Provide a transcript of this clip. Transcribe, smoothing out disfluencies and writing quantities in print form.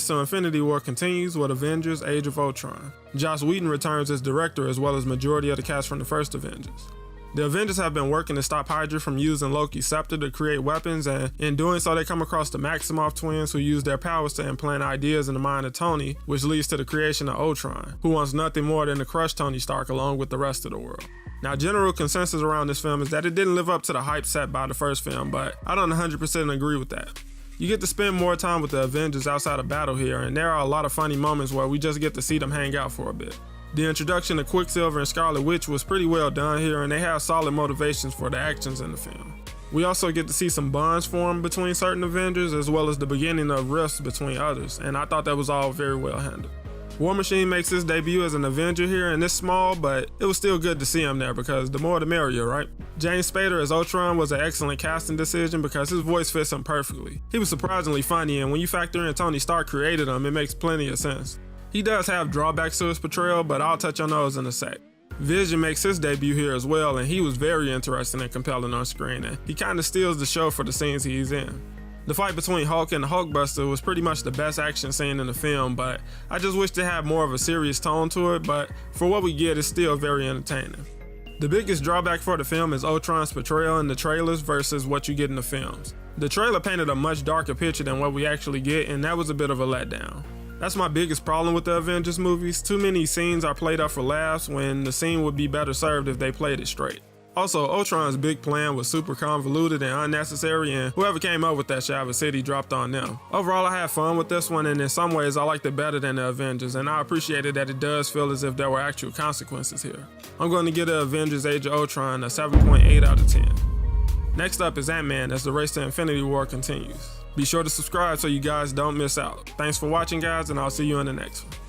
to Infinity War continues with Avengers Age of Ultron. Joss Whedon returns as director as well as majority of the cast from the first Avengers. The Avengers have been working to stop Hydra from using Loki's scepter to create weapons, and in doing so they come across the Maximoff twins who use their powers to implant ideas in the mind of Tony, which leads to the creation of Ultron, who wants nothing more than to crush Tony Stark along with the rest of the world. Now, general consensus around this film is that it didn't live up to the hype set by the first film, but I don't 100% agree with that. You get to spend more time with the Avengers outside of battle here, and there are a lot of funny moments where we just get to see them hang out for a bit. The introduction of Quicksilver and Scarlet Witch was pretty well done here, and they have solid motivations for the actions in the film. We also get to see some bonds form between certain Avengers, as well as the beginning of rifts between others, and I thought that was all very well handled. War Machine makes his debut as an Avenger here, and it's small, but it was still good to see him there because the more the merrier, right? James Spader as Ultron was an excellent casting decision because his voice fits him perfectly. He was surprisingly funny, and when you factor in Tony Stark created him, it makes plenty of sense. He does have drawbacks to his portrayal, but I'll touch on those in a sec. Vision makes his debut here as well, and he was very interesting and compelling on screen, and he kinda steals the show for the scenes he's in. The fight between Hulk and the Hulkbuster was pretty much the best action scene in the film, but I just wish to have more of a serious tone to it, but for what we get, it's still very entertaining. The biggest drawback for the film is Ultron's portrayal in the trailers versus what you get in the films. The trailer painted a much darker picture than what we actually get, and that was a bit of a letdown. That's my biggest problem with the Avengers movies. Too many scenes are played up for laughs when the scene would be better served if they played it straight. Also, Ultron's big plan was super convoluted and unnecessary, and whoever came up with that should have a city dropped on them. Overall, I had fun with this one, and in some ways I liked it better than the Avengers, and I appreciated that it does feel as if there were actual consequences here. I'm going to give the Avengers Age of Ultron a 7.8 out of 10. Next up is Ant-Man as the race to Infinity War continues. Be sure to subscribe so you guys don't miss out. Thanks for watching, guys, and I'll see you in the next one.